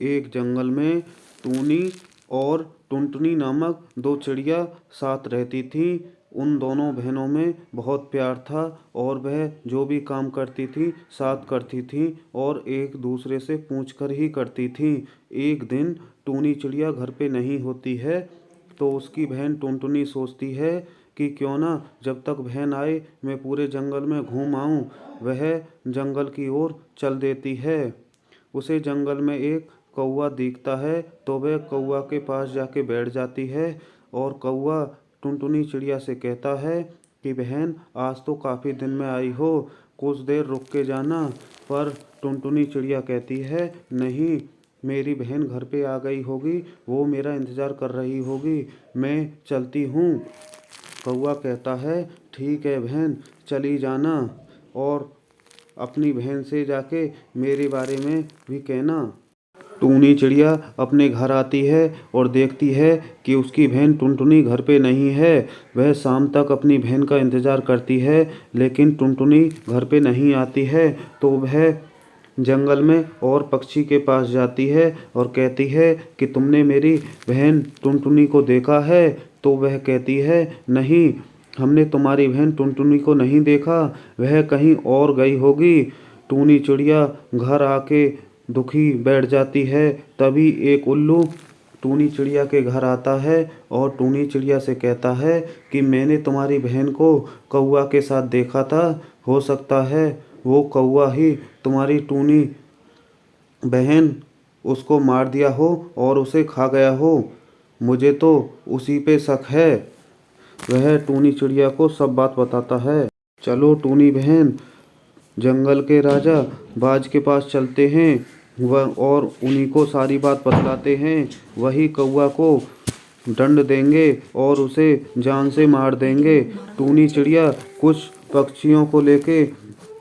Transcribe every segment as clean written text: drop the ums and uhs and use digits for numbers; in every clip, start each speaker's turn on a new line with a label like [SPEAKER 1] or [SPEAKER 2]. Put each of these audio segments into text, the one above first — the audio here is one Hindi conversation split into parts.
[SPEAKER 1] एक जंगल में टूनी और टुनटुनी नामक दो चिड़िया साथ रहती थीं। उन दोनों बहनों में बहुत प्यार था और वह जो भी काम करती थी साथ करती थी और एक दूसरे से पूछ कर ही करती थी। एक दिन टूनी चिड़िया घर पे नहीं होती है तो उसकी बहन टुनटुनी सोचती है कि क्यों ना जब तक बहन आए मैं पूरे जंगल में घूम आऊं। वह जंगल की ओर चल देती है। उसे जंगल में एक कौवा दिखता है तो वह कौवा के पास जाके बैठ जाती है और कौवा टुनटुनी चिड़िया से कहता है कि बहन आज तो काफ़ी दिन में आई हो, कुछ देर रुक के जाना। पर टुनटुनी चिड़िया कहती है नहीं, मेरी बहन घर पे आ गई होगी, वो मेरा इंतज़ार कर रही होगी, मैं चलती हूँ। कौवा कहता है ठीक है बहन, चली जाना और अपनी बहन से जाके मेरे बारे में भी कहना। टूनी चिड़िया अपने घर आती है और देखती है कि उसकी बहन टुनटुनी घर पे नहीं है। वह शाम तक अपनी बहन का इंतज़ार करती है लेकिन टुनटुनी घर पे नहीं आती है तो वह जंगल में और पक्षी के पास जाती है और कहती है कि तुमने मेरी बहन टुनटुनी को देखा है? तो वह कहती है नहीं, हमने तुम्हारी बहन टुनटुनी को नहीं देखा, वह कहीं और गई होगी। टूनी चिड़िया घर आके दुखी बैठ जाती है। तभी एक उल्लू टूनी चिड़िया के घर आता है और टूनी चिड़िया से कहता है कि मैंने तुम्हारी बहन को कौवा के साथ देखा था, हो सकता है वो कौवा ही तुम्हारी टूनी बहन उसको मार दिया हो और उसे खा गया हो, मुझे तो उसी पे शक है। वह टूनी चिड़िया को सब बात बताता है। चलो टूनी बहन, जंगल के राजा बाज के पास चलते हैं वह और उन्हीं को सारी बात बतलाते हैं। वही कौवा को दंड देंगे और उसे जान से मार देंगे। टूनी चिड़िया कुछ पक्षियों को लेके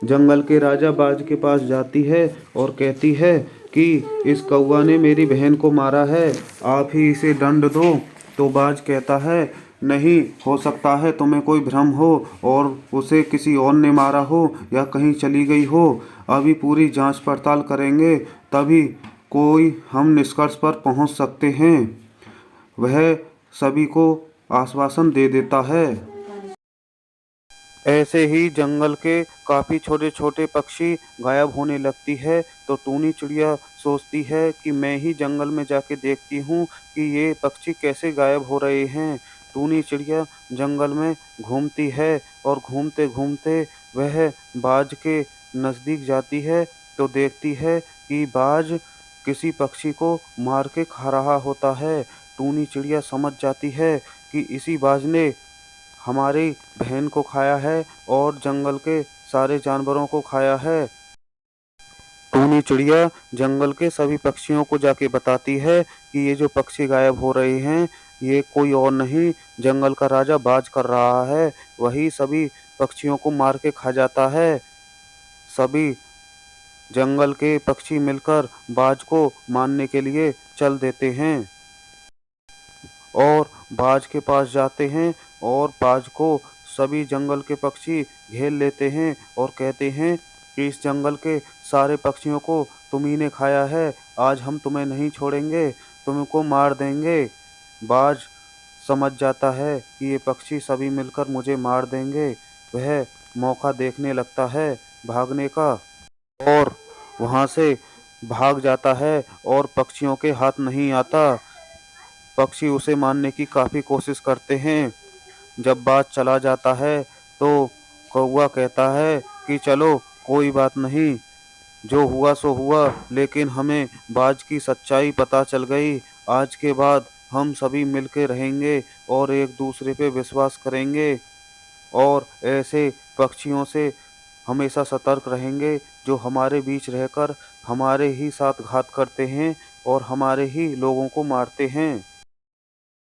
[SPEAKER 1] जंगल के राजा बाज के पास जाती है और कहती है कि इस कौवा ने मेरी बहन को मारा है, आप ही इसे दंड दो। तो बाज कहता है नहीं, हो सकता है तुम्हें कोई भ्रम हो और उसे किसी और ने मारा हो या कहीं चली गई हो। अभी पूरी जांच पड़ताल करेंगे तभी कोई हम निष्कर्ष पर पहुंच सकते हैं। वह सभी को आश्वासन दे देता है। ऐसे ही जंगल के काफ़ी छोटे छोटे पक्षी गायब होने लगती है तो टूनी चिड़िया सोचती है कि मैं ही जंगल में जाके देखती हूँ कि ये पक्षी कैसे गायब हो रहे हैं। टूनी चिड़िया जंगल में घूमती है और घूमते घूमते वह बाज के नज़दीक जाती है तो देखती है कि बाज किसी पक्षी को मार के खा रहा होता है। टूनी चिड़िया समझ जाती है कि इसी बाज ने हमारी बहन को खाया है और जंगल के सारे जानवरों को खाया है। टूनी चिड़िया जंगल के सभी पक्षियों को जाके बताती है कि ये जो पक्षी गायब हो रहे हैं ये कोई और नहीं, जंगल का राजा बाज कर रहा है, वही सभी पक्षियों को मार के खा जाता है। सभी जंगल के पक्षी मिलकर बाज को मारने के लिए चल देते हैं और बाज के पास जाते हैं और बाज को सभी जंगल के पक्षी घेर लेते हैं और कहते हैं कि इस जंगल के सारे पक्षियों को तुम्ही ने खाया है, आज हम तुम्हें नहीं छोड़ेंगे, तुमको मार देंगे। बाज समझ जाता है कि ये पक्षी सभी मिलकर मुझे मार देंगे। वह मौका देखने लगता है भागने का और वहाँ से भाग जाता है और पक्षियों के हाथ नहीं आता। पक्षी उसे मारने की काफ़ी कोशिश करते हैं। जब बाज चला जाता है तो कौवा कहता है कि चलो कोई बात नहीं, जो हुआ सो हुआ, लेकिन हमें बाज की सच्चाई पता चल गई। आज के बाद हम सभी मिलके रहेंगे और एक दूसरे पे विश्वास करेंगे और ऐसे पक्षियों से हमेशा सतर्क रहेंगे जो हमारे बीच रहकर हमारे ही साथ घात करते हैं और हमारे ही लोगों को मारते हैं।